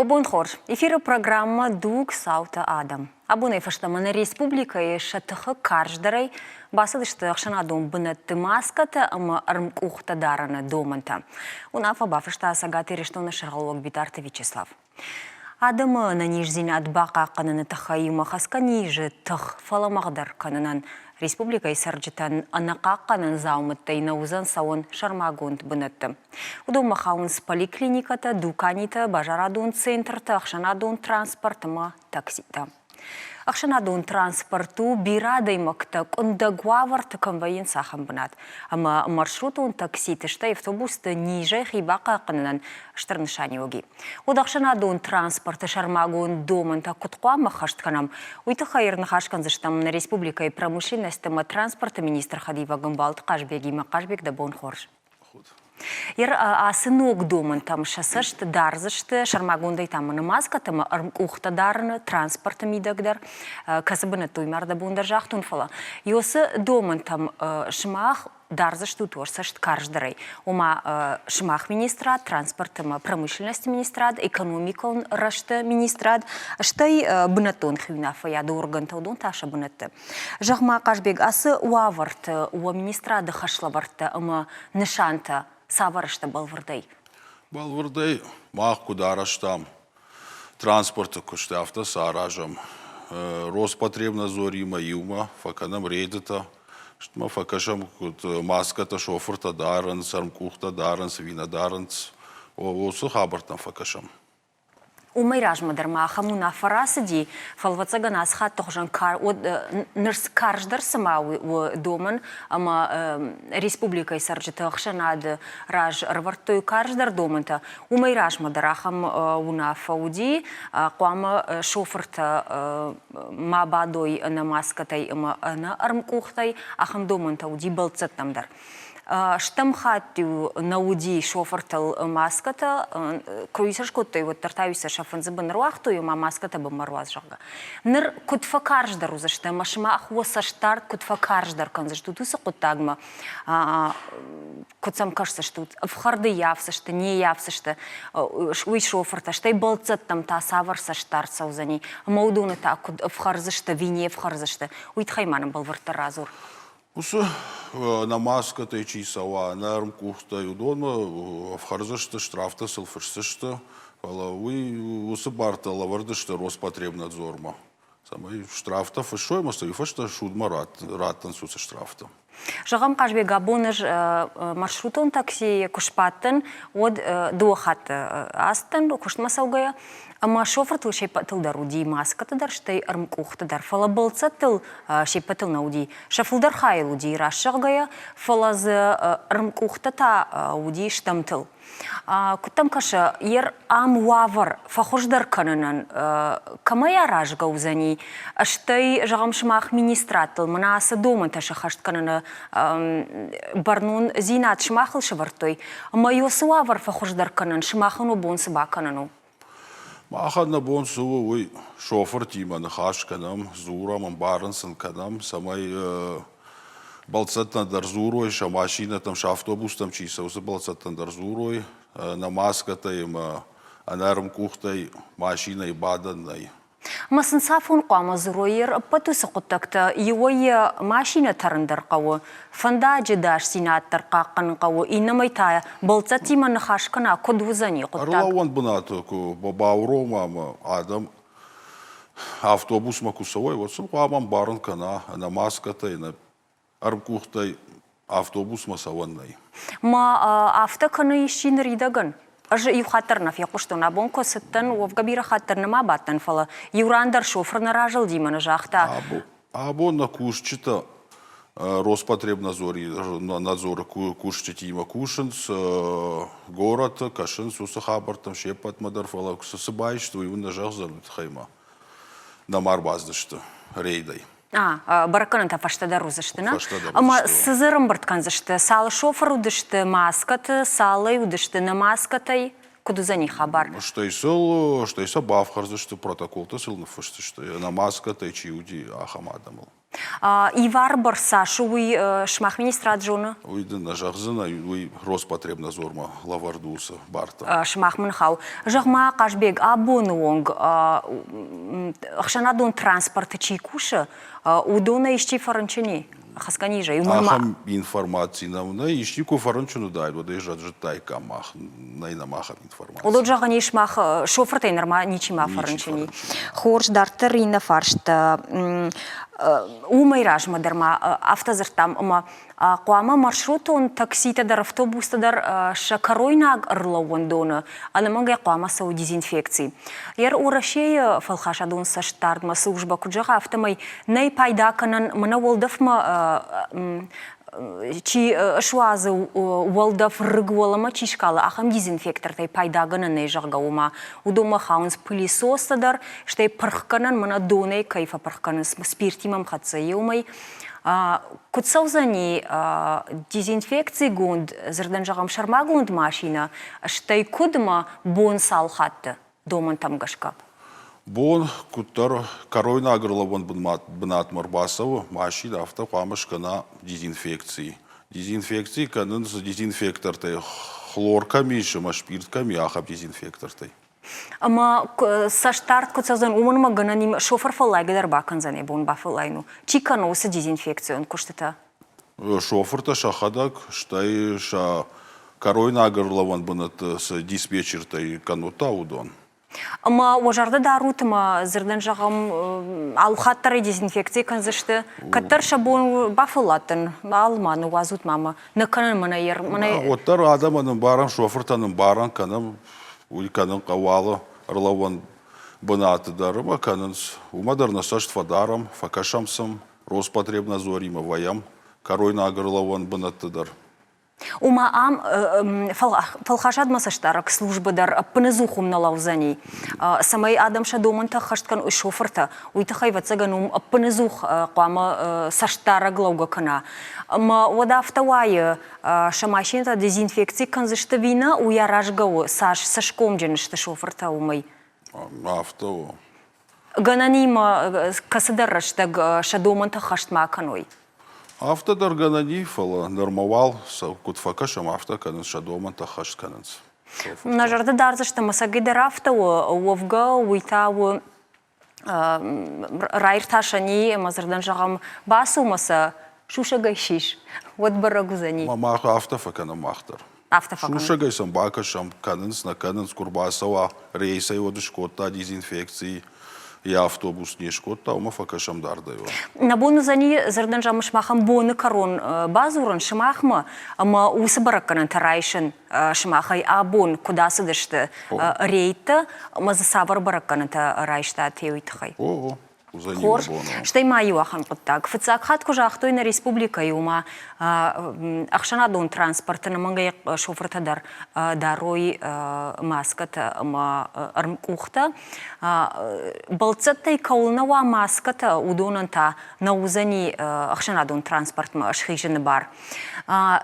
Бабонхор, эфиры программа «Дуг Саута Адам». Абуны фаштаманы республика и шатыхы каждый басылышты ақшанадун бынатты маската, ама армкухта дараны доманта. Унафа бафышта асагаты рештоны шаргалуак битарты Вячеслав. Адымы на нижзине отбака кананы тахаима хаска ниже тах фаламагдар кананан республика и сарджитан анака канан заумыттай наузан сауын шармагунд бынатты. Удома хаунс поликлиниката, дуканита, бажарадун центрта, ақшанадун транспортыма таксита. Ақшанадун транспорту бирадай мактак ундагуаварты конвоен сахам бынат. Ама маршрутун такситы штай автобусты ниже хибака кананан штарнышани оги. Удақшанадун транспорты шармагун доманта куткуама хаштханам. Уйты хайырны хашкан заштам на республика и промышленности транспорта министр Хадива Гамбалт Кашбеги Макашбек да Бонхорж. Ер асынок домын там шасышты, дарзышты, шармагундай там намазка, там ухта дарны, транспорта мидагдар, касабына туймарда бундар жахтун фала. Йосы домын там шмах дарзышты уторсышт каждый. Ума шмах министрат, транспорта промышленности министрат, экономикон рашты министрат, штай бынатон хвинафа яды орган таудон таша бынатты. Жахма Кашбек асы уаварты, уа министрады хашлаварты, ама нышанта, саварышта балвырдай. Балвырдай мах кудараштам транспорта кушты автосаражам Роспотребнадзор има юма факанам рейдата штма факашам маската шоферта даран сармкухта даран свина даран осы хабартан факашам. Умайраж мадарма хамуна фарасади фалвацаган асхат тохжан кар нырс каждар сама у доман ама республика и сарджита хшанад раж рвартой каждар доманта умайраж мадарахам уна фауди қуама шоферта мабадой на маскатай на армкухтай ахам доманта уди балцаттамдар. Штамхаттю науди шофертал маската, круисашкоттой вот тартаюся шафанзыбын руахтую, ма маската бы маруаз жага. Ныр кутфа каждар узашта, машма хвоса штарт кутфа каждар канзашту туса кутагма, кутсам кажется что в харды явсашта, не явсашта, уй шоферта, штай балцат там та саварса штарт саузани, маудуны та в харзашта, вине в харзашта, уй тхайманом был вартаразур. Усы на маската и чисава, на армкухта и удона, в харзашта штрафта сылфышсышта, усы барта лавардышта Роспотребнадзорма. Самый штрафта фышой, масты фышта шудма раттан суса штрафта. Жагам Кашбек габоныш маршрутон такси кушпаттын, од дуахат астын, куштмасаугая. Ама шофер шейпатыл даруди маската дар штай армкухта дар фала балца тыл шейпатыл науди шафылдар хайл уди рашагая фала з армкухта та уди штамтыл. Кутам каша ер ам вавар фахождар кананан камая ражга узани штай жагам шмах министратыл мана аса дома та шахашт канана барнун зинат шмахыл шавартой ама йосы вавар фахождар канан шмахану бонсы баканану. Махадна бон суву уй шофер тима на хашканам зурам амбарансан канам самай балцатна дарзурой ша машина там ша автобус там чиса усы балцатна дарзурой на маската им анарм кухтай машина и баданной. Масын сафун қама зуроер патусы құттакта еуе машина тарындар қауы, фанда жидаш синаттар қаққан қауы, инамайта болца тиманы хашкана кодвузани құттак. Арлауан бұнаты баурома адам автобус макусовой, вот сын қуаман барын кана на маската и на армкухтай автобус масаванной. Ма автоканы ищин ридаган. Аж и хаттерна фьяку что на бонко сеттен в габира хаттерна ма баттен фала юрандар шофер наражал димана жахта. Або на кушчита Роспотребнадзор надзор кушчити има кушенс город кашенс усахабартам шепат мадар фала сыбайшту и нажах занут хайма на марбаздышты рейдай. Бараканanta фаштада рузаштына. Ама сызырым бырткан зашты. Салы шофер удышты маскаты, салы удышты на маскатай. кудузани хабар. Штейсо бафхарзы, что протокол-то сылныфы, что на маска тайчи уди ахамадамыл. Ивар барсашу уй шмах министрат жона? Уйды на жахзына, уй Роспотребнадзорма лавардуса барта. Шмах мынхау. Жахма кашбег абонуонг ахшанадон транспорт чайкуша удона ищи фаранчини. Хасканижа. Ахам информации нам на ищи ку фаранчину дай, вот и жаджитай камах, найнамахам информации. Улот жагани шмах шофертай норма ничима фаранчини. Хорш дартерина фаршта умайраж мадерма автозертам ама куама маршрутон такситадар автобустадар шакаройнаг ырлауандона анаманга куама сау дезинфекции. Ер урашей фалхашадун саштардма служба куджага автомай най пайдаканан мана волдавма чи шуазы волдав рыгвалама чишкала ахам дезинфектор тай пайдагана нейжага ума удома хаунс пылесостадар штай пархканан мана доней кайфа пархканан спиртимам хатса еумай кутсаузани дезинфекции гунд зерданжагам шармагунд машина штай кудма бон салхатты доман там гашкап. Бон куттар коройна агрлавон бнат марбасова машина авто камышкана дезинфекции. Дезинфекции канын с дезинфектортой хлорками, шамашпиртками, ахаб дезинфектортой. Ама саштарт кутсаузан уманма гананим шофер фалайгдар баканзане бон бафалайну. Чикано усы дезинфекцион куштата? Шоферта шахадак, штай ша коройна агрлавон бнат с диспетчертой канута удон. Ама ожарда дарутма зерданжагам алхаттары дезинфекция канзышты. Каттар шабон бафалатын алманы вазут мама. Наканан мана ер мана. Оттар адаманың баран шофертаның баран канам ульканың кавалы ырлавон бынатыдарыма канынс умадарна саштфадарам факашамсам Роспотребнадзорима ваям коройна агрлавон бынатыдар. Ума ам фалхашадма саштарак службадар пнезухум на лаузани. Самай адам шадоманта хашткан шоферта уйтахай вацаганум пнезух куама саштарак лаугакана. Ма вода автовая шамашинта дезинфекции канзыштавина уяражгау сашкомджен шта шоферта умай. Авто. Гананима касадарраштаг шадоманта хаштмаканой. Автодар ганани фала нормовал кутфакашам авто канын шадоман тахаш канынс. Нажарда дарзашта масагидар авто уовга уйтау райрташани мазардан жагам басу маса шушагайшиш. Вот барагузани. Мамаха автофакана махтар. Автофакана. Шушагайсам бакашам канынс на канынс курбасава рейса его дышкота дезинфекции. Я автобус не шкота, ума факашам дардаю. На бону зани зерданжам шмахам боны корон базуран шмахма, ама усабаракан тарайшин шмахай абон куда садышты рейта, ама засавар баракан тарайшта теуитхай. О, Хорш, что има юахан подтак. Фицак хат кожа ахтой на республика юма ахшанадон транспорта на мангай шофертадар дарой маската ма армкухта балцатай каулнава маската удонанта на узани ахшанадон транспорт ма ашхижен бар.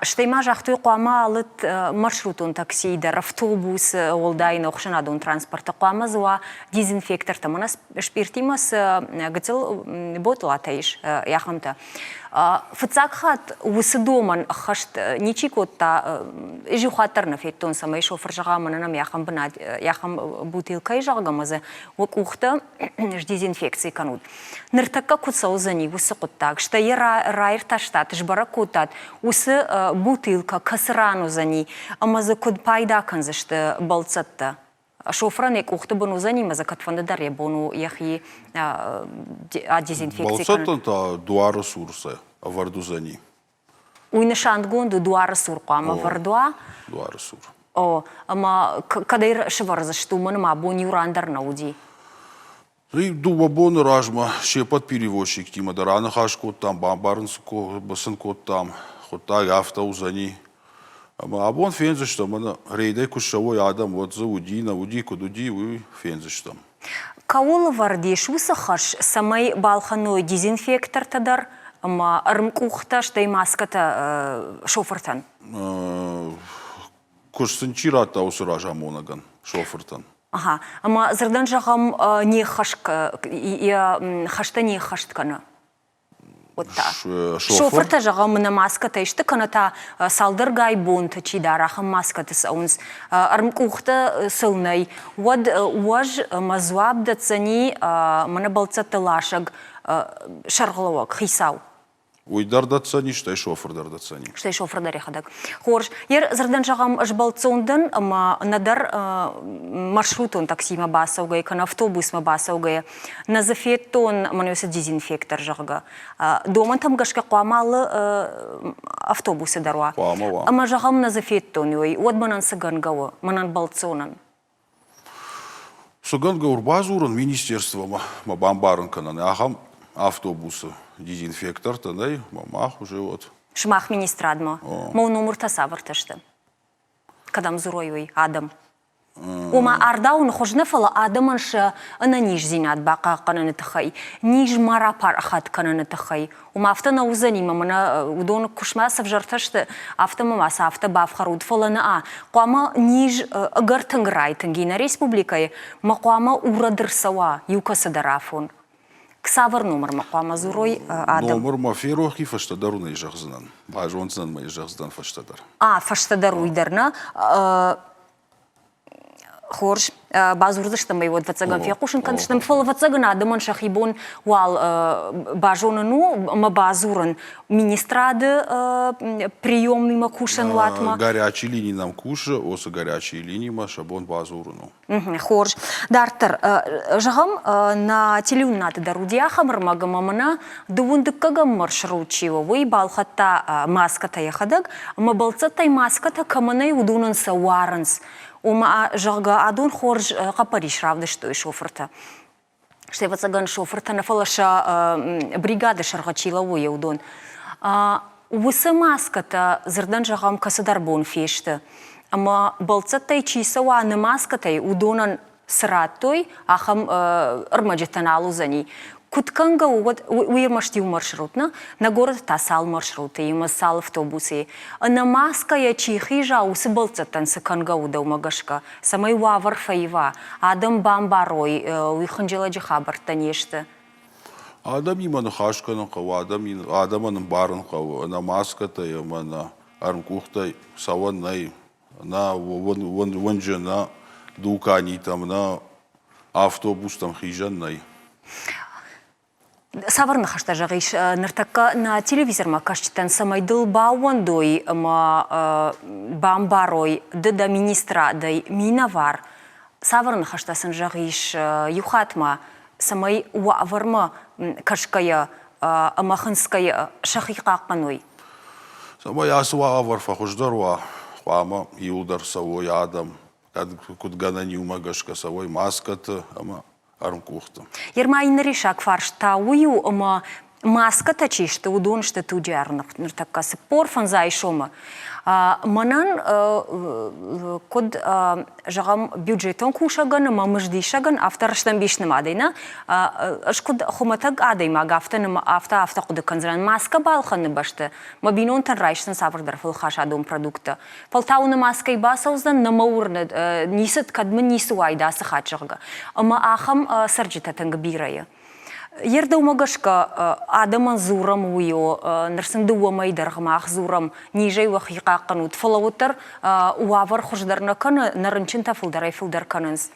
Что има жахтой куама алыт маршрутон такси дар автобус олдайна ахшанадон транспорта куама зуа дезинфектор тамана шпиртимас гцел ботлатаиш яхамта. Фцакхат усдоман хашт ничикотта ижухатарна феттон самай шофер жагаманам яхам бнат яхам бутылкай жагамаза окухта дезинфекции канут. Ныртакка кутсаузани усыкоттак шта райрташтат жбаракотат усы бутылка касрану зани амаза код пайда канзышты балцатта. Шофраны кухты бону занима за катфанды дарья бону яхи дезинфекции. Балцаттан-то дуа ресурсы варду зани. Уйнышанд гонду дуа ресурку, ама вардуа. Дуа ресур. О, ама кадайр шеварза штуман ма бони урандар науди. И дуба бону ражма шепот перевозчик тима дарана хашкот там бамбарнско басынкот там хота яфта узани. Абон фензиштам, ана рейдай кушавой адам вот за уди, на уди, кудуди, вы фензиштам. Каул вардиш усахаш самай балханой дезинфектор тадар, ама армкухта штай маската шофертан. Курсынчира таусыра жамонаган шофертан. Ага. Ама зырдан жағам не хашта не хаштканы? Шоферта жағам мына маската ішті каната салдыргай бонты чидар ахам маската саунс армкухта сылнай уаж мазвабда цани мына балцата лашаг шарғылауак хисау. Уйдар датсани, штай шофердар датсани. Штай шофердар ехадак. Хорш, ер зырдан жағам жбалцондан, ама надар маршрутон таксима басаугай, кан автобусма басаугай, на зафеттон манёса дезинфектор жағга. Доман там гашка қуамалы автобусы даруа. Қуамала. Ама жағам на зафеттон, уад манан сагангауа, манан балцонан. Саганга урбазуран министерство ма бамбарын кананы, ахам автобусы. Дезинфектор танай, мамах уже вот. Шмах министрадма. Мау номер тасавыртышты. Кадам зурой адам. Ома ардаун хожнефала адаманш ана ниж зинат бака кананы тахай. Ниж марапар ахат кананы тахай. Ома автана узани мамана удон кушмасов жартышты. Авто мамаса авто бавхаруд фалана Қуама ниж агартанграй тангина республикай. Ма қуама урадырсава юкасы дарафон. Ксавар номер мақама зурой адам. Номер маферохи фаштадару жахзынан. Бажонцан май жахздан фаштадар. Фаштадар уйдарна. Хорш, базурдыштым бай вот вацаган фиакушин кандыштым фал вацаган адаман шахибон вал бажонану ма базуран министрады приемный макушан ватма. Горячие линии нам куша, оса горячие линии ма шабон базурану. Хорш, дартер жагам на телеунаты дарудия хамармага мамана дувундыккага маршрутчиво вой балхатта маската яхадаг ма балцатай маската каманай удунан саваранс. Ома жага адун хорж капариш равды что и шоферта. Что вот заган шоферта на фалаша бригады шаргачила уе удон. Усы маската зердан жагам касадарбон фешты. Ама балцатай чисава на маскатай удонан сратой ахам армаджетаналу зани. Кутканга уймаштив маршрутна, на город тасал маршруты, има сал автобусы. На маска я чихижа усыбалцатан сыканга удау самай вавар фаива, адам бамбарой, уйханджела джихабарта нешты. Адам иман хашкану кава, адаман барын кава, на маската има на армкухтай саваннай, на ванджа на дукани там, на автобус там хижаннай. Саварна хашта жағиш, ныртакка на телевизор ма кашчитан самайдыл бауандой ма бамбарой дыда министрадой минавар. Саварна хаштасын жағиш юхатма самай варма кашкая амахынская шахиқақаной. Самай асва аварфа хуждарва, хвама юлдар савой адам, кудгана нюмагашка савой маската, ама армкухта. Ерма инришак фаршта ую ама маската чишты удон что туджарнах ныртакка спор фанзай шома. Манан код жагам бюджетон кушаган ама мждишаган автораштан бишным адайна. Ашкод хоматаг адайма гафтан авта куды канзран маска балханы башты. Мабинон тан райштан савардар фылхаш адом продукта. Фалтауны маской басауздан намаурны нисет кадмы нису айдасы хачырга. Ама ахам сарджитатан гбирая. Ерда умагашка адаман зурам уйо, нырсынды уамай дарғамақ зурам, нижай вахиқақын утфалауыттар уавар хуждарна каны нарынчын тафылдарай фылдар каныныз.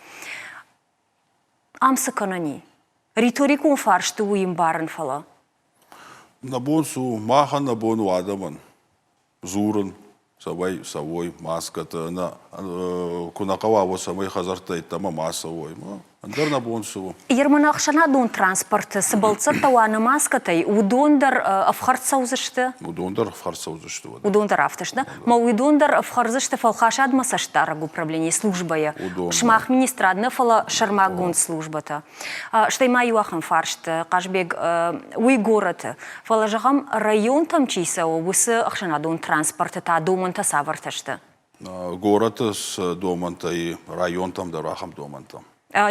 Амсы канани. Риторикун фаршты уйым барын фала. Набон су, махан набону адаман. Зурын, савой маската, кунакава самай хазартай тама масовой. Андар набон су. Ермана ақшана дон транспорт сыбалцат тауаны маскатай, удондар афхарцаузышты? Удондар афхарцаузышты. Удондар автышты. Ма удондар афхарзышты фалхашад масаштараг управление службая. Шмах министрадны фала шармагун службата. Штай маю ахын фаршты, қашбег уй город. Фала жағам район там чийса обысы ақшана дон транспорт та доманта савартышты. Город с доманта и район там дарахам доманта.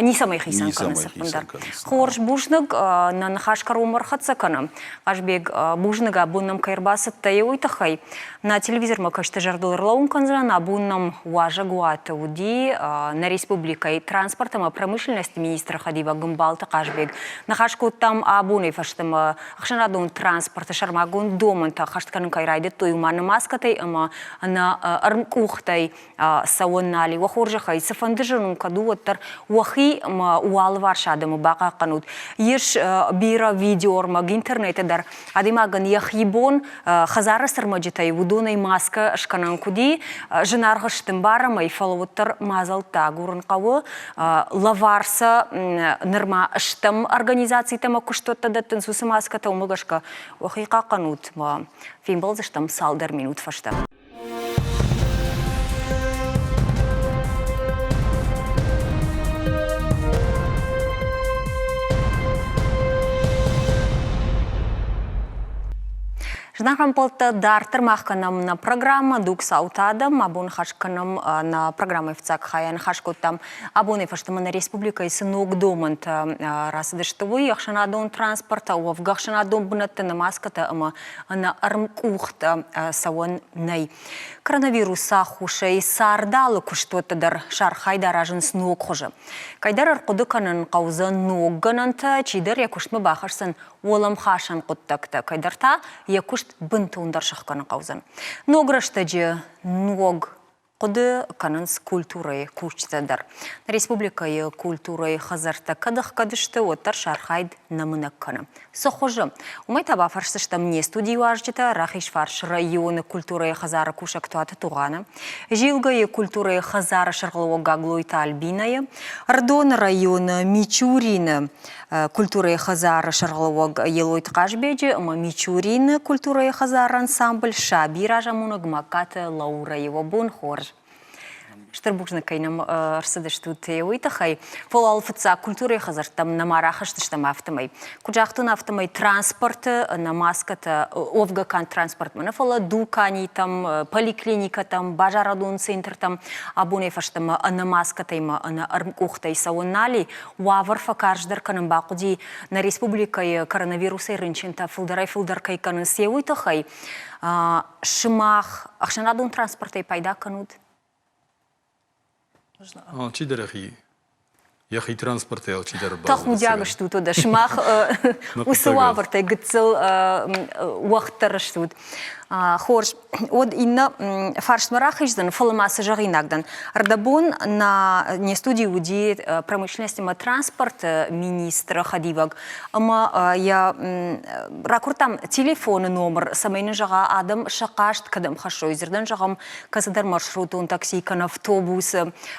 Нисамай хисан канысыпындар. Хорш бужнык на нахашкар умар хатсакана. Ашбег бужныга буннам кайрбасыт тае уйтахай. На телевизор макашты жардылырлаун канзан, а буннам уажа гуата уди на республикой транспортом промышленности министра Хадива Гымбалта Кашбег. Нахашку там абуны фаштым ахшанадун транспорта шармагун доманта хаштканын кайрайды туйманы маскатай ама на армкухтай сауыннали вахоржахай сафандыжынын кадуаттар Хи уал варшадым бака канут. Еш бира видеорма интернете дар адимаган яхибон хазара сармаджитай вудунай маска шканан куди женаргаштым барама и фаловуттар мазал тагурын кавы лаварса нырма штам организации тама куштотта даттын сусы маска та умылгашка вахиқа канут фимбал заштам салдар минут фашта. Жнахам полта дартер махканам на программа дук саутадам абун хашканам на программе вцак хаян хашкотам абуны фаштамана республика и сынок домант расадыштовый яхшанадон транспорта уав гахшанадон бунатта на маската ама на армкухта савон най коронавируса хушей сардалы куштота дар шархай даражын снок хожа кайдар аркудыканын каузан ноггананта чидар якуштма бахарсан олам хашан куттакта кайдарта якушт бынтуундар шахканы каузан. Нограштаджи ног Коды канын с культурой кучтадар. Республикай культурой хазарта кадах кадышты оттар шархайд намынак каны. Сохожы, умай таба фаршыштам не студию ажджита, рахиш фарш районы культурой хазара кушак туаты туғаны. Жилгай культурой хазара шарғылуы гаглуйта альбиная. Ардон районы Мичурины культурой хазара шарғылуы елойт қажбеджи, Мичурины культурой хазара ансамбль Шабира жамунаг макаты Лаура его бун хор. Штырбукжны кайнам арсыдыш тут уйтахай. Фол алфыца культуры хазар там намарахаш тыштам автомай. Куджахтун автомай транспорт на маската овгакан транспорт мана фола дукани там поликлиника там бажарадун центр там абуне фаштам на маската има на армкухтай сауыннали уавар факарждар канам бакуди на республикай коронавируса рынчинта фылдар кайканы се уйтахай. Шымах ахшанадун транспортай пайда канут. Чидерахи. Яхи транспорт ел чидер бал. Так мудяга штут да шмах усуавар тай гцел уахтар штут. Хорш од инна фаршмарахиждан фалмасы жагинагдан. Ардабон на не студии уди промышленности ма транспорт министра Хадиваг. Ама я ракуртам телефон номер самайны жага адам шакашт кадам хашойзердан жагам казадар маршрутун такси кан автобус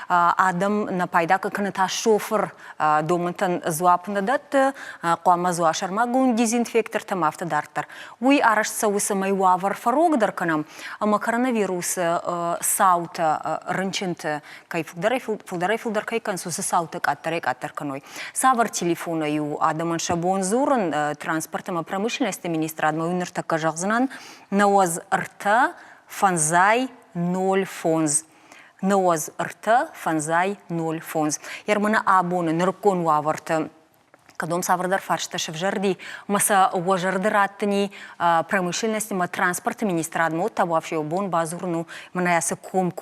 адам на пайдака кан та шофер домантан зуапна дат қоама зуа шармагун дезинфектор там автодартар. Уй арашса усамай уавар фарогдар канам, ама коронавирус саута рынчынты кай фулдарай кай кансусы саута каттар каной. Савар телефона ю адаман шабон зурын транспортама промышленности министра адмауинер така жағзынан науаз рта фанзай 0 фонз. Науаз рта фанзай 0 фонз. Ярмана абоны ныркон уаварты Кадом савардар фаршта шевжарди, маса уажардыраттыни промышленности ма транспорта министра адмот табавши обон базурну манаясы ком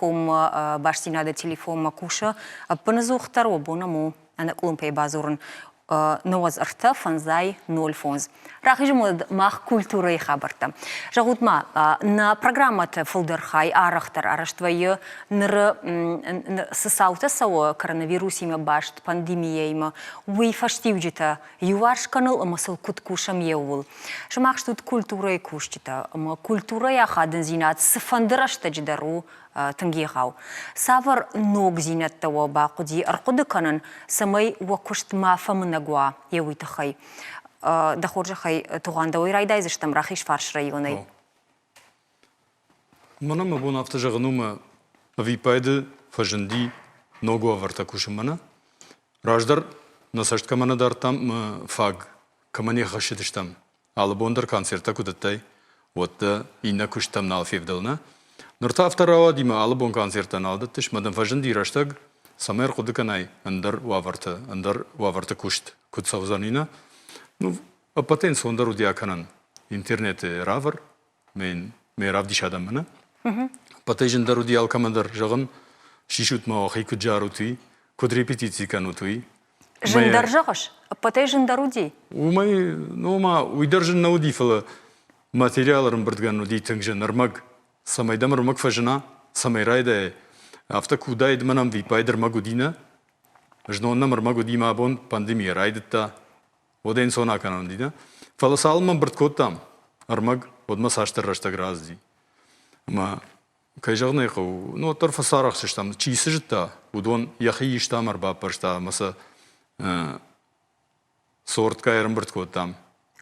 баштинада телефон макуша паназухтар обона му анаклумпей базурн науаз арта фанзай 0 фонз. Рахижмуд мах культурой хабарта. Жагутма на программата фулдерхай арахтар араштвайы ныр сысаута сауы коронавирусима башт пандемияйма уй фаштивджита юваршканыл масыл куткушам еул. Жамах штут культурой куштита. Культурой ахадын зинат сыфандырашта джидару тангихау. Савар ног зинаттава бақуди арқуды канан самай вакушт мафамынагуа еуитахай. Дахоржахай туғанда ойрайдай зіштам рахиш фарш районай. Мана мабун автожағынума випайды фажынди ногу аварта кушымана. Раждар насашт камана дартам фаг камане хашидыштам. Алыбондар концерта кудаттай. Вот инна куштам налфевдална. Нұрта авторава дима алыбон концерттан алдыттыш, мадан фажынди раштаг самер кудыканай андыр ваварты кушт кутсавзанина. Ну, а потен сондар удиаканан интернете равар, мен равдиш адамына. Патежин даруди алкамандар жагын шишут мавахи куджарутуи, куд репетиции канутуи. Жындар жағыш, патай жындаруди. Умай, ну ма уйдержин наудифала материаларын бірдген уди тыңжын армаг самайдам армаг фажына самайрайда авто кудайд манам випайдер магудина жноннам армагудима абон пандемия райдта оден сона канан дина фала салман бірдкоттам армаг одма саштар раштагразди ма кайжагнай қау ну тарфа сарақсыштам чисы жытта удон яхи иштам арба паршта маса сорт кайрым бірдкоттам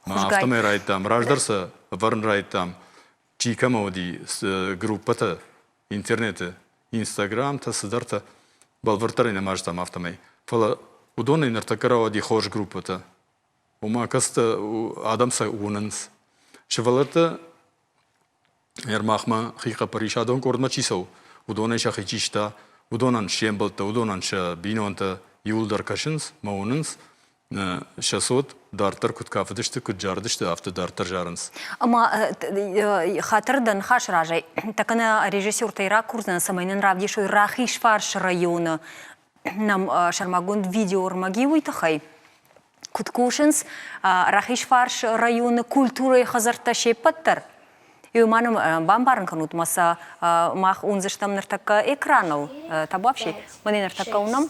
автомай райттам раждарса варн райттам чикама оди группата интернеты инстаграм та сыдарта балвартарина мажтам автомай фала удон инертакара оди хош группата ума каста адамса унанс шевалата ермахма хика паришадон кордма чисау удон шахи чишта удонан шембалта удонан ша бинонта юлдар кашинс маунанс шасот дартар кут кафедишти кут жардишти авто дартар жарынс. Ама хатырдан хаш ражай. Такана режиссер тайра курсна самайнын равдишой рахиш фарш района. Нам шармагунд видео армаги уйтахай. Кут кушинс рахиш фарш района культурой хазарта шепаттар. И манам бамбарн канут маса мах унзыштам нартака экранов. Табапши мани нартака унам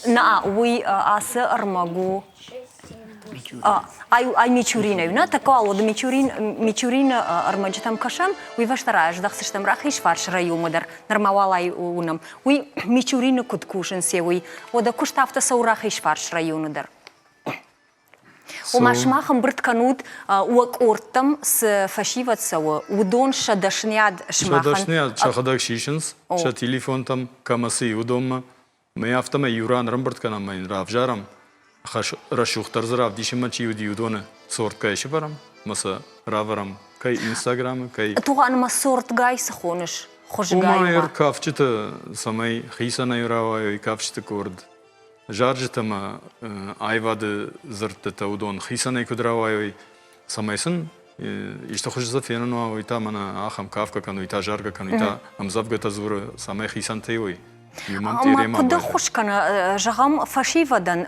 на уй асы армагу ай мичурина юна така алоды мичурина армаджитам кашам уй ваштараш дахсыштам рахиш фарш райумадар нормалай унам уй мичурина куткушин се уй ода куштафта саурахиш фарш райунадар Умашмахам бртканут уак ортам с фашиват сава удон шадашняд шмахан шадашняд шахадак шишинс ша телефон там камасы удома мы автома юран рамбртканам майн равжарам хаш рашухтар зарав дишима чиуди удона сорт кайши барам маса раварам кай инстаграм кай туган ма сорт гай сахоныш хожгай умайр кафчита самай хисана юравай кафчита корд жаржитама айвады зырттата удон хисана кудравай самайсын ишта хожза фенуа ойта мана ахам кафка кануита жарга кануита амзавгата зура самай хисан тейой Ама куда хушкана жагам фашивадан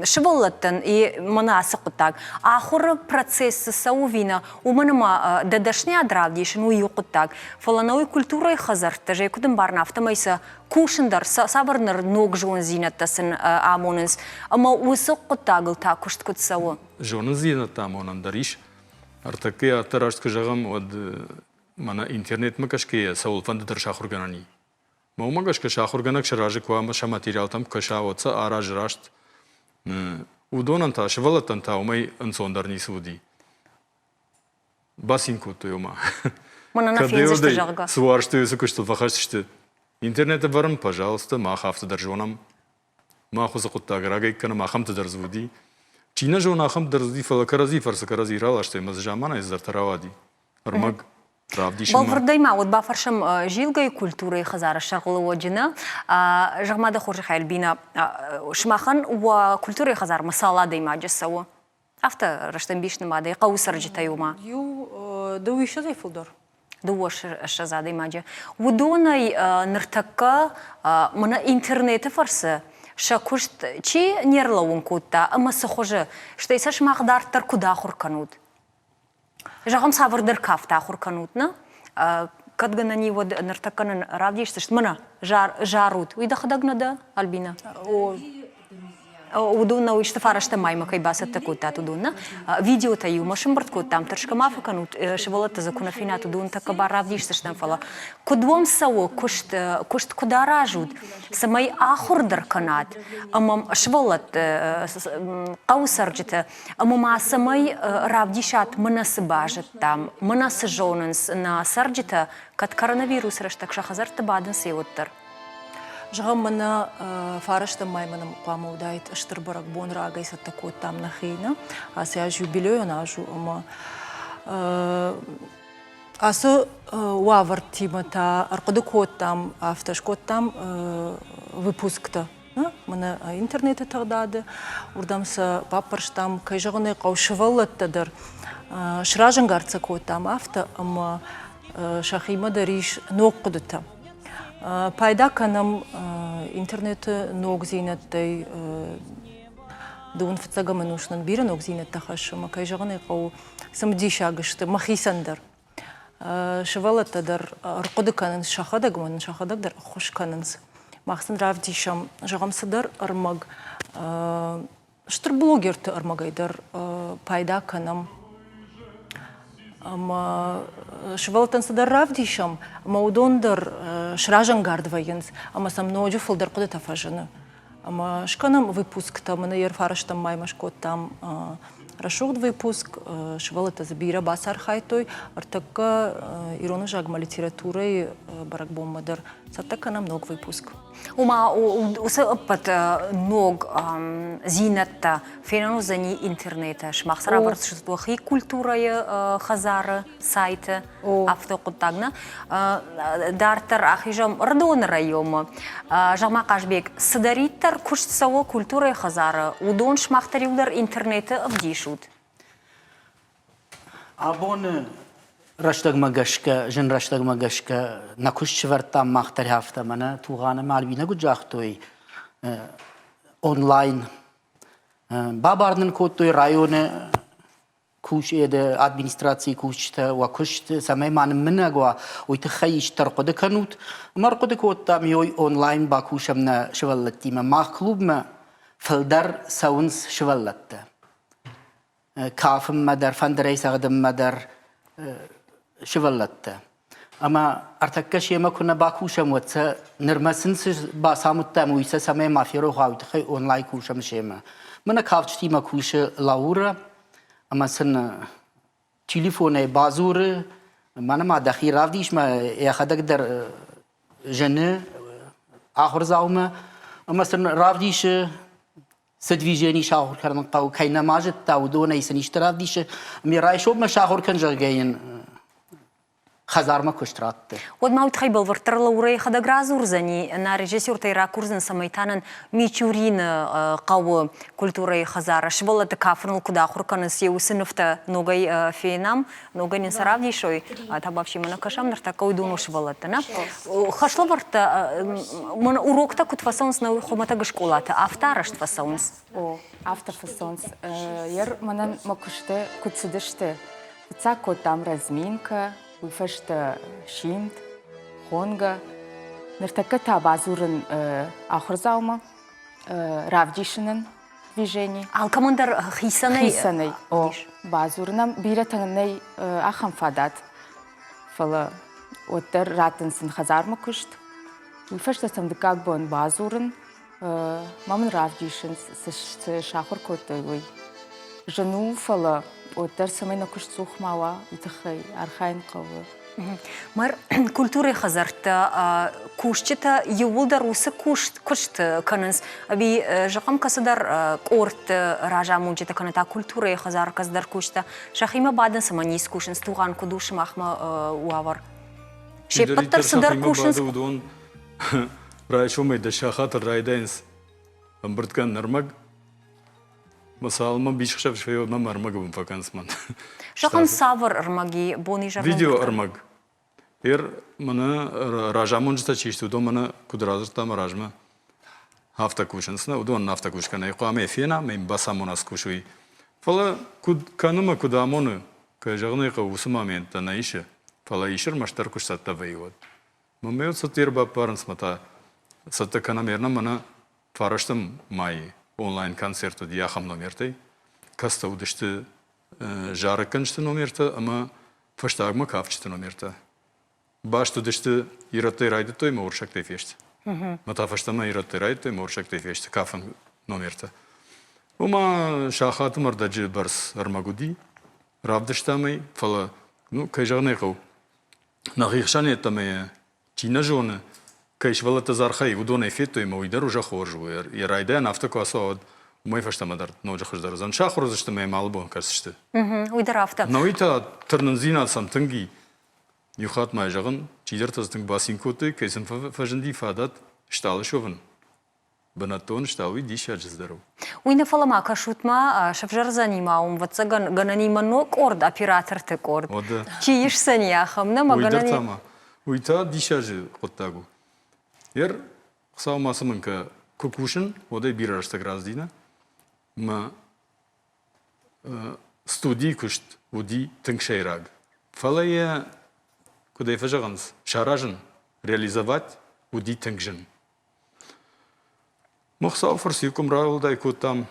шиволлаттан и манасы кутак. Ахур процесс саувина уманама дадашня дравдишин уй кутак. Фалановой культурой хазарта же кудым барна автомайса кушиндар сабарнар ног жон зинаттасын амонынс. Ама усы кутагыл та кушт кутсау. Жон зинатта амонан дариш. Артаке атарашка жагам од мана интернет макашке саулфанды даршахурганани. Маумагаш каша хурганак шаражи куама ша материал там каша отца араж рашт удонанта швалатанта умай ансондар нисуди басинку туйма Мана на финзиште жарга суаршты юсуку что вахашты интернета варам пожалуйста мах автодар жонам маху закутта грагай кана махамта дарзвуди чина жона хам дарзди фалакарази фарсакарази ралашты мазжамана из зартаравади армаг Балвардайма, вот бафаршам жилгай культуры хазара шаргылы оджина, жагмада хоржи хайлбина шмахан уа культуры хазар масала дайма джасау. Афта раштамбишны мада, қаусар житаюма. Ду еще зайфулдор. Дуош шаза дайма джа. Удонай ныртака мана интернеты фарсы. Шакушт чи нерлаун кутта, ама сахожи, что иса шмахдартар куда хурканут. Жагам савырдыр кафта хурканутна, кадгана ни вот нартаканын равдишты, мана жарут. Уйда хадагнада, Альбина? Удуна уйшты фарашта майма кайбасат такута тудуна. Видео та юмашым бърткот там тършка мафаканут, шевалата за кунафина тудун така бар равдишты штам фала. Кудвом сао, кушт куда ражут, самай ахурдыр канат, амам шевалат каусарджита, амама самай равдишат мынасы бажет там, мынасы жонынс на сарджита, кат коронавирус раштак шахазарты бадын сеуттыр. Жагам мана фарашта майманам пама удайт штырбарак бон рагай са тако там нахейна, а сега юбилею нажу, ама Асы уавар тимата арқыды кодтам, автошкодтам выпускта. Мына интернеті тағдады. Урдамсы папарштам кайжағыны қаушывалаттадыр. Шыражын гарца кодтам авто, ама шахима дариш ноққыдыта. Пайда канам интернеті ноқ зейнеттай дуын фыцага манушнан бирі ноқ зейнетті қашыма. Кайжағыны қау самдишагышты махисандар. Шывалаттадар арқыды канынс шахадагман, шахадагдар хош канынс. Мақсын равдишам жағамсыдар армаг штыр блогерті армагайдар пайда канам. Ама шывалаттансыдар равдишам, ама удондар шыражан гардвайынс, ама сам ноджу фылдар қыды тафажыны. Ама шканам выпускта, мына ер фараштам маймашкоттам рашуғд выпуск, шывалатта забира басар хайтой, артакка ироны жагма литературой барак бомбадар. Саттакка нам ног выпуск. Ума усы ыппат ног зинетта фенону зани интернета. Шмақсара барсышытуахи культурайы хазары сайты автоқыттагна. Дартар ахижам рдон райома. Жама қажбек сыдариттар күштсаво культурай хазары. Удон шмақтариулар интернеті абдишут. Абоны раштаг магашка, жен раштаг магашка, на кушчварта махтар хафта мана тугана малвина гуджахтой онлайн. Бабарнын коттой районы куш эде администрации кушта ва кушт самай ман минагва ойты хайштар коды канут. Мар коды котта миой онлайн ба кушамна шваллаттима мах клубма фалдар саунс шваллатта. Кафым мадар фандрейс агдым мадар شغلته اما ارتكش يما كنا باكوشم وتس نرمسنس با سامتا مويسا سمي مافيرو هاوت خي اونلاين كوشم شيما من كافتي ما كوش لاورا اما سن تليفون بازور من ما دخيل رافديش ما ياخدك در جنة اخر زاوما اما سن رافديش سدفيجيني شاهور كرن قاو كاينا ماجد تاودون يسني اشتراف ديش ميراي شوب ما شاهور كان جايين خزارما كشترات ود ما وتخيبل ورترلا وري خدا غرازور زني на режиссер тайра курзен самайтанан мичурин قاو культурой хазара шбола та кафрнул куда хуркан сеусыновта ногой фейнам ногой не саравдишой табавши мана кашам нарта койдуну шбола та на хашло варта мон урокта кутфасонс на хомата школата автарашт фасонс автор фасонс ер манан макуште кутсидыште цако там разминка وفشت شيمت خونغا نرتكتها بازورن آخر زاوما رافديشنن движение. Алкамандар хисанай. О, базурнам биретанай ахам фадат. Фала оттер ратенсен хазарма кушт. وفشت самдыкак бон базурн мамын равдишен с шахор котой. Жену фала оттер самайна кушт сухмава итахай архайн кавы. Мар культуры хазарта кушчета юлдар усы кушт канынс аби жакам касадар корт ража мунчета каната культуры хазар каздар кушта шахима бадын саманис кушин стуган кудуш махма уавар шепаттар садар кушин райшумай да шахатар райдайнс амбырткан нармаг масалма бишхшав швеё мамармагым факансман жакам савар армаги бони жакам видео армаг мана ражамунжта чишту до мана кудразырта маражма хафта кушансна удон нафта кушкана иқаме фена мен басамонас кушуи фала куд каныма кудамоны кажагны қа усы моментта наише фала ишер маштар кушсатта вейвод мамеот сатир бапарн смата сатта канамерна мана фараштым май онлайн концерту диахам номертай каста удышты жарыканшты номерта ама фаштагма кафчты номерта башты дышты ираттай райды той мауршак тефешт мата фаштама ираттай райды той мауршак тефешт кафан номерта ума шахаты мардаджи барс армагуди равдыштамай фала ну кайжагнай қау нахихшане тамай чина жоны кайшвалата зархай удон эфет той мауидар уже хоржу ирайда нафта касод мой фаштамадар ноджа хождар зан шахрозышты май малбон касышты уйдар авта новита тырнын зинат сам тынги Юхат майжағын, чидер тазтың басин коты, кейсін фажынди фадат, шталы шовын. Бынаттон штауи диша жыздару. Уйна фалама кашутма шафжар занимаум ватса гананимано корд оператор-ты корд. Ода. Чииш саняхам, на Уйдар маганани... тама. Уйта диша жы коттагу. Ер, қсау масымынка кукушын, одай бир аштаг раздина. Ма студий күшт, уди тынк шайраг. Фалая, куда фажаганс, шаражын реализовать, уди тынк жын. Мохсау фарсикум раулдай кутам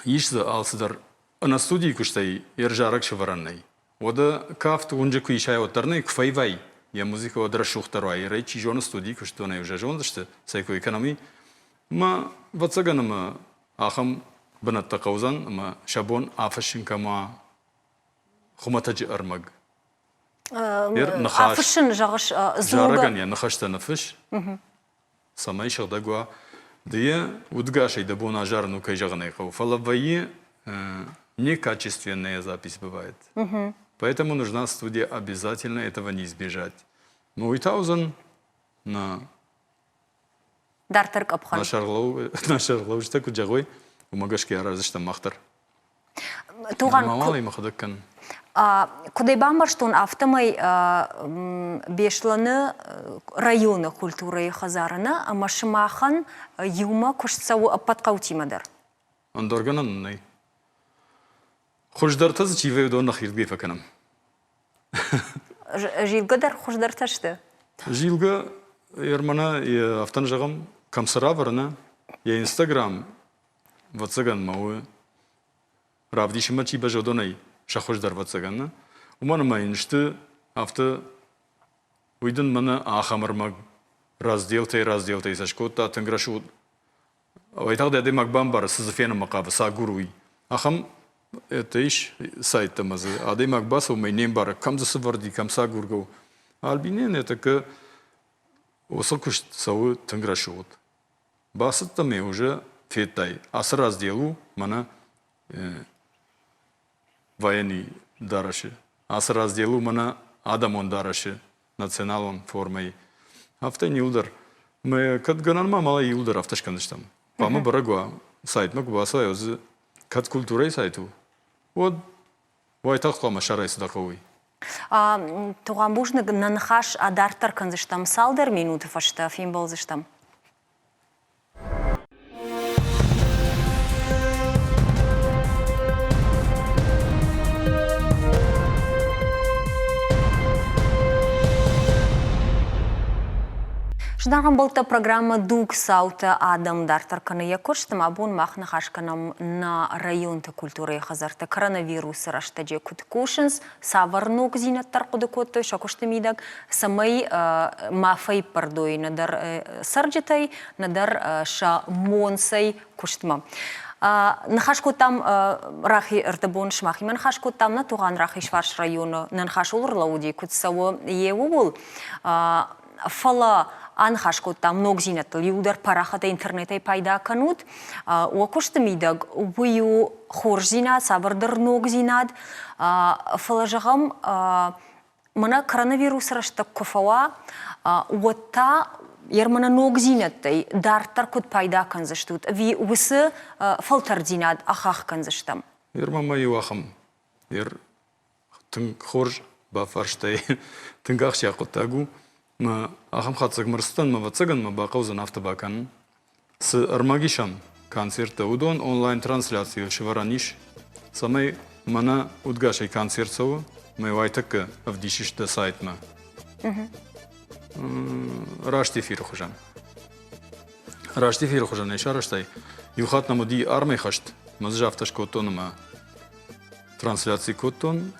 ишза алсыдар на студии куштай ержарак шеваранной. Ода кафт унже куишай отарной кфайвай. Я музыка одра шухтарвай. Речи жона студии куштоне уже жон даште сайко экономи. Ма вацаганама ахам банатта каузан ма шабон афашин кама хуматаджи армаг. Афышын жағыш Жараган зуга... я нахашта нафыш. Самай шагдагуа. Дия удгашей да бона жарну кайжаганай хау. Фалавайи некачественная запись бывает. Поэтому нужна студия, обязательно этого не избежать. Ну и таузан на Дартыр капхан. нашарлау что куджагой у магашки аразышта махтар. Туған... Мамалай махадаккан. Кудай бамбарштон автомай бешланы районы культуры хазарына, а машымахан юма кушсау аппаткаутимадар. Андорганан най. Хуждартаз чиве до нахирдгей факанам. Жилгадар хуждарташты. Жилга ермана я автан жагам камсара варна я Инстаграм ватсаган мауэ равдишима чи бажодонай шахождар ватсаганна. Умана майншты авто уйдын мана ахамармаг разделтай сашкота тынграшу. Айтақ дәде макбамбар сызыфена мақабы сагуруй. Ахам это иш сайт тамазы. Адей макбасу майнем бара камзасы варди камса гургау. Албинен это к осылкушт сауы тынграшу. Басыт таме уже феттай. Асы разделу мана военный дараши. Асы разделу мана адамон дараши. Националон формой. Авто не удар. Мы кад ганарма мала и удар автошканыштам. Пама барагуа сайт макбаса ёзы кад культурай сайту. Вот вайтақ қама шарай сыдақауи. Туған бушны нанхаш адартар канзыштам салдар минуты фашта фим болзыштам. Ждаган болта программа Дуг Саута Адам Дартарканы якоштым абун махна хашканам на районта культуры хазарта коронавирус раштаджи куткушинс саварнук зинаттар кудыкоттой шакоштымидак самай мафай пардой надар сарджитай надар ша монсай куштма. Нахашку там рахи ртабон шмахи мен хашку там на туган рахи шварш району нанхашулр лауди кутсаво еувул фала анхашко там много зинат юдар парахата интернетай пайда канут уакушты мидаг убую хорзинат сабырдыр много зинат фалажагам мана коронавирус рашта кофава уатта ермана много зинаттай дартар кут пайда канзаштут ви усы фалтар зинат ахах канзаштам Ермама юахам ер тынг хорж бафарштай тынгах шакотагу ма ахам хатсак мырстан ма ватсаган ма бақаузан автобакан с армагишам концерта удон онлайн трансляцию шевараниш самай мана удгашай концертсау май вайтак авдишишта сайт ма рашти фир хужан ешараштай юхат намуди армай хашт мазжафташ котон ма трансляции котон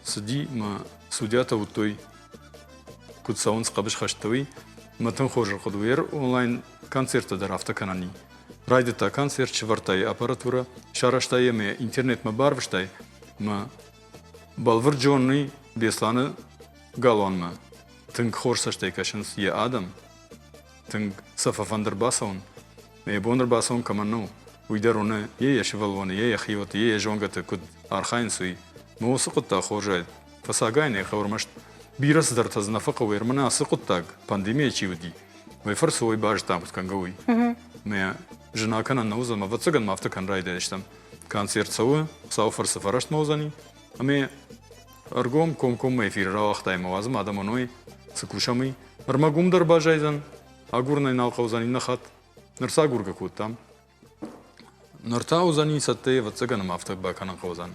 сиди ма судята утой кутсаун скабыш хаштави матан хожер ходуер онлайн концерта дар автоканани райдета концерт чвартай аппаратура шараштай ме интернет ма барвштай ма балвар джонни бесланы галонма тынг хорсаштай кашынс е адам тынг сафафандыр басаун ме бондар басаун каману уйдаруны е яшвалваны е яхиват е жонгаты куд архайн суи мосы кутта хожай фасагайне хаврмашт بيرس در تزنفق ويرمنا سقط تاج بانديميا تشيودي ويفرس هو باج تامت كان قوي ما جنا كان النوزة ما بتصقن ما افتكر راي داشتم كانسير تسوي سافر سفرشت موزني أمي أرجوم كم ما يفير را وقت أي موازم هذا منوي سكوشامي أرما قوم در باجايزن أقولنا إن القوزاني نخات نرسا قورك كوتام نرتا وزاني ستة وتصقن ما افتكر باكان قوزان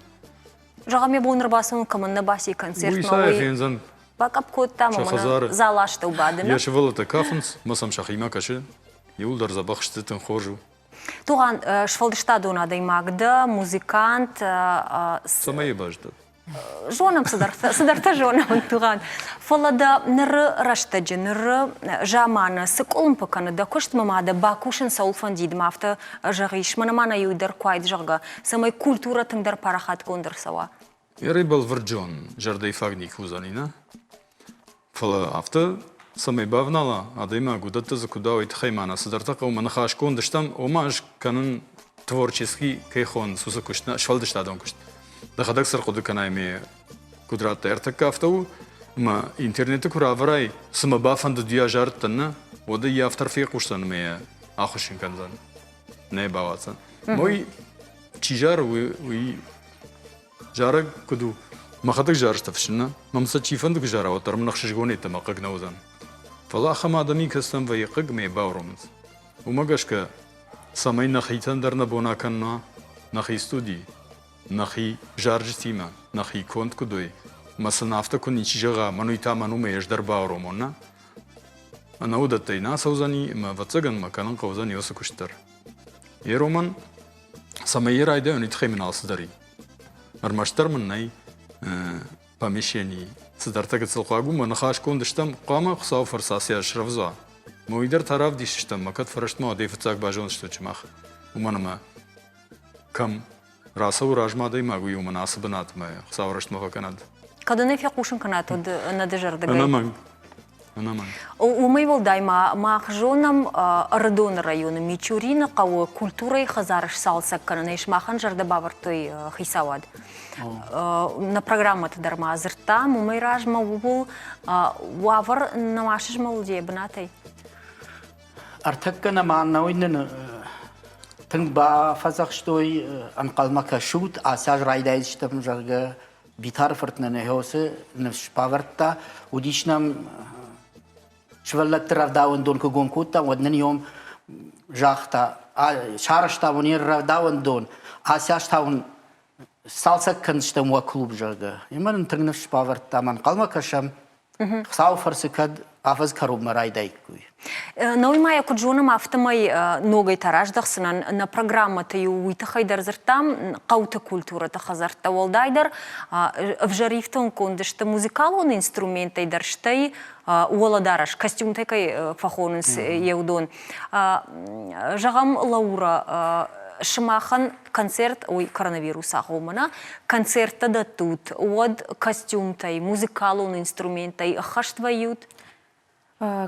Жағаме боныр басын кымынны баси концерт ويسايا новый. فينزن Бакап коттам, شخزار. мына залашты убадына. Я шевелата кафнс масам шахима каши يولدر زباخ شتتن خورجو Туған швалдышта донады магды, музыкант, سماي باجدت жонам сыдарта жонам туған. Фалада ныры раштаджы, ныры жаманы, сык олым пыканы да көшт мамады, бакушын саулфан дейді мафты жағиш, мана юйдар куайд жағы, самай культура тыңдар парахат кондыр сава. يري بالفرجون جردي فاغني كوزانينا فلا after سماي بافنالا адайма гудатта закудау итхаймана сыдарта قوم نخاش كون دشتم وماش كانن творческий кейхон суза кушна швалдышта дон кушт дахадак сар куду канайми кудрат эртакафтау ма интернетте кураврай сма бафан дудия жартна ода я автор фи куштан ме ахушин канзан не баватсан мой чижар уи جارك كدو ما خدك جارش تفشنا ما مساتشي فندق جارة وتر من نخش جوني تما قق نوزن فلا خما دمي كستم في قق مي باورمز وما قشك سامي نخي تندرنا بونا كنا نخي ستودي نخي جارج تيما نخي كونت كدوي مثلا نافتا كوني جغا منو يتاما نو ميش در باورمونا انا ودتي ناس وزني ما فتسجن ما كان قوزن يوسو كشتر يرومن سامي رايده ونتخي من الصدري أرمشتر مني помещений سدرتك تسلقاقو ما نخاش كون دشتم قامة خصاو فرساسي أشرف زوا مويدر طرف ديشتم ما كد فرشت ما ديف تاك باجون شتو چمخ وما نما كم راسو راجما داي ما قوي ومناسبنات ما خصاو رشت ما فكند Кадыны фе кушын канат од надежар أنا дагай. من Умай волдайма махжонам Ардон районы Мичурина кау культурой хазарыш салса кананеш махан жарда бавартой хисавад. На программата дарма азырта умай ражма убул вавар намашыш малдие бнатай. أرتكنا مع نوين تنبا فزخ شتوي أنقل مكا شوت أساج رايدايز شتم جرجا بيتار فرتنا نهوسه نفس باورتا وديشنام شولت رفداون دون كجون كوتا ودنن يوم جاختا شارشتا ونير رفداون دون أساجتاون سالسا كنشتم وكلوب جرجا يمن تنفس باورتا من قل مكا شم خساو فرسكد أفز كروب مرايدايكوي Науймая куджунам автомай ногой тараждахсынан на программата ю уитахайдар зартам каута культурата хазарта волдайдар в жарифтон кондышта музыкалон инструментайдар дарштай уоладараш костюм такай фахонус еудон жагам Лаура шымахан концерт ой коронавирус ахомана концертта да тут од костюмтай музыкалон инструментай хаштвают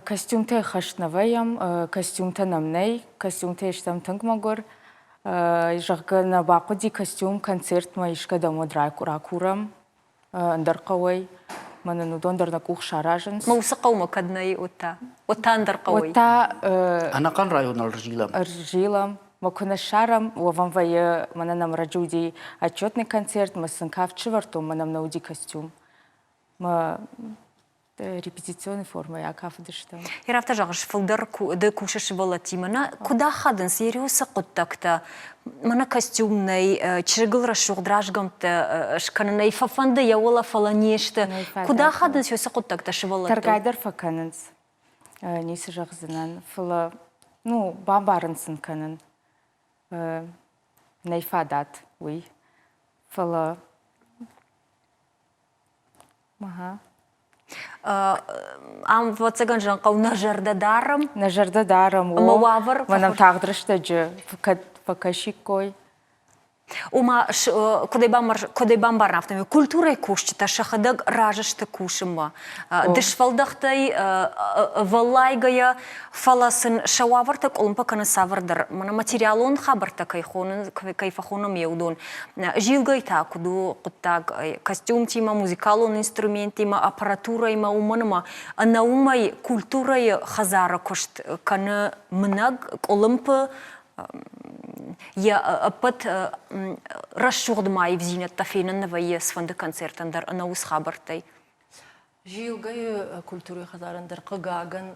Костюмте хашнаваям, костюмте намней, костюмте штам тангмагор, жагна бакуди костюм концерт маишка дамод ракурам, андаркавай, мананудон дарнакух шараженс. موسيقى كدناي وتا ندرقوي وتا أنا كان رايون الرجيلة رجيلم ما كنا شارم وفان فيا мананам раджуди отчетный концерт, мы сынкав чеварту, манам науди костюм. Мы репетиционной формы, я кафедрштам. Я рафта жагыш фылдыр да кушаш волатимана. Куда хадын сериуса куттакта? Мана костюмный, чиргыл шугдражгамта, шкананай фафанда я ола фаланешта. Куда хадын сериуса куттакта шиволатта? Таргайдар факанынс. Несі жағзынан. Фыла, ну, бабарынсын канын. Найфадат, уй. Фыла. Ага. Ам вацаган жанқау нажарда дарым. Нажарда дарым. Мававар. Манам тағдырышта жы. Факашикой. Ума кудай бамбар нафтами культурой кушчита шахадаг ражышты кушыма. Дышвалдахтай валайгая фаласын шауавартак олымпа каны савардар. Мана материалон хабарта кайфахоном еудон. Жилгай та куду куттаг костюм тима, музыкалон инструмент тима, аппаратура има уманыма. Наумай культурой хазара кушт каны мнаг олымпа я опыт расшурдмай в зинет тафейна навае сванды концертандар анаус хабартай. Жилгай культуры хазарандар кагаган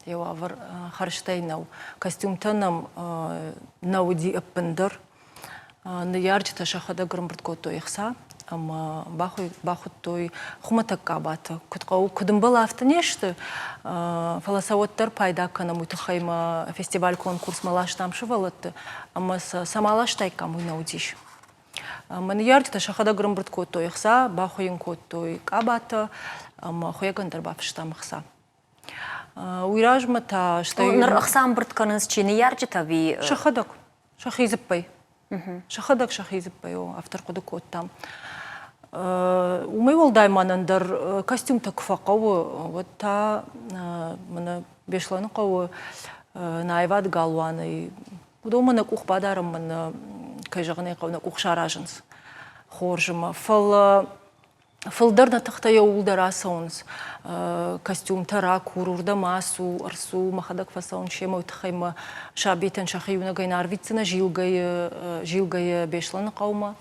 явавар харштайнау костюмтанам науди аппендар наярчта шахада грамбрткото ихса ама баху той хуматак кабата кутқау кудымбал автонешті фаласауаттар пайда кана мутахайма фестиваль конкурс малаш там шывалатты ама самалаштай каму наудиш ман ярдта шахада грамбрткото ихса бахуин котой кабата ама хуягандар бафштам ихса уйражмата штай Нар ахсам бртканыз чини ярчта ви шахадак шахизиппай шахадак шахизиппай автор кудукот там умай волдайманандар костюм так фақауы вот та мына бешланы қауы найвад галуаны удомана кух бадарым мына кайжағынай қауына кух шаражынс хоржыма фылдарна тақтая улдар асауынс костюм тара курурда масу арсу махадак фасаун шема утхайма шабетен шахиюна гайнар вицина жилгая бешланы қаума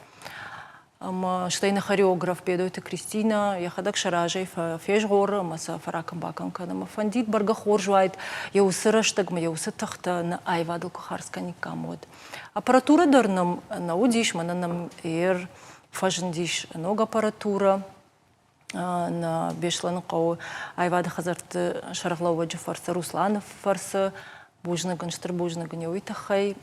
ама штайна хореограф бедойта Кристина, я хадак шаражай феш гора, маса фаракам баканка, нама фандит барга хоржуайт, я усыраштаг, я усытахта на айвадл кухарска никамод. Аппаратура дарнам наудиш, мана нам фажндиш ног аппаратура, на бешлан қау айвада хазарты шарахлау фарса Русланов фарса, бужнаган штыр бужнаган яуитахай,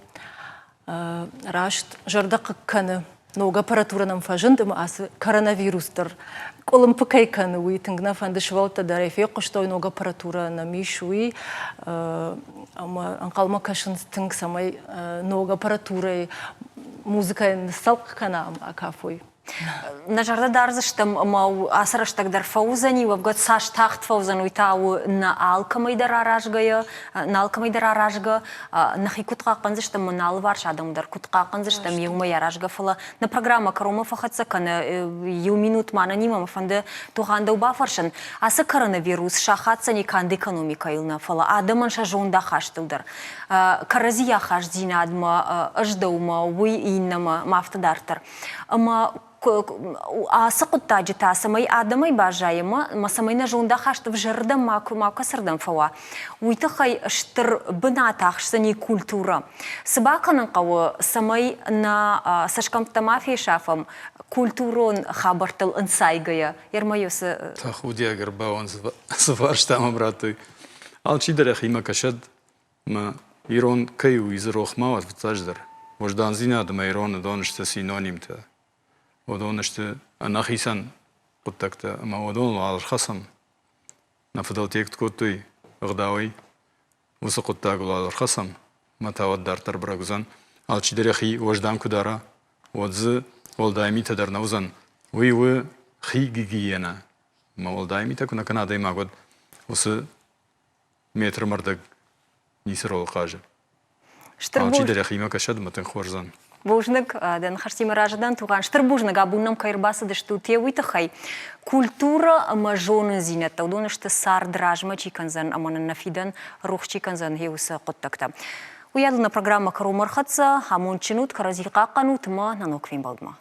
рашт жардақ каны. Ног аппаратура нам фажындым, асы коронавирустар. Колым пыкайканы уйтынгна фандышвалта дарайфе қоштой ног аппаратура на мишуи, анқалма кашынстынг самай ног аппаратурай музыка салқ канам акафой. На жарда дарзыштым мау асыраштагдар фаузани вабгат саш тахт фаузан уйтау на алкамайдар аражгая нахи кутқа қанзыштым мыналы варш адамдар кутқа қанзыштым еумай аражга фала на программа карома фахатса кана ю минут мана нима фанды туғанда убафаршын асы коронавирус шахатса не канды экономика илна фала адаман шажонда хаштылдар каразия хаш динадма аждаума уй иннама мафтадартар ама асы құтта жита самай адамай бажайыма масамайна жонда хаштып жырдам мака сырдам фауа уйты хай штыр бына тахшсани культура сыбаканын қауы самай на сашкамта мафия шафам культурон хабартыл инсайгая ермайосы тахудия гарбаон сварштам браты алчидер хима кашад ма ирон каю из рохмават втаждар вождан зинадма ирон доншта синонимта ودونشت أنا خيسان قلتك ما ودون على الخصم نفضلتيك تكوتي غداوي وسقطتك على الخصم ما تودر تربرغزان على شدرخي وجدان كدارا ودز ولدايمي تدر نوزن وي خي جيجينا ما ولدايمي تكون كنا دايما قد وس متر مردق نيسر القاجة على شدرخي ما كشد ما تنخورزان Бужнак, ден харсима ражадан туган штыр бужнак абуннам кайрбасы дышту те уйтахай. Культура мажоны зинетта, удоны шты сар дражма чиканзан, аманан нафидан рух чиканзан хеуса коттакта. Уядлына программа кару мархатса, амон чинут карази қақану тыма наноквин балдма.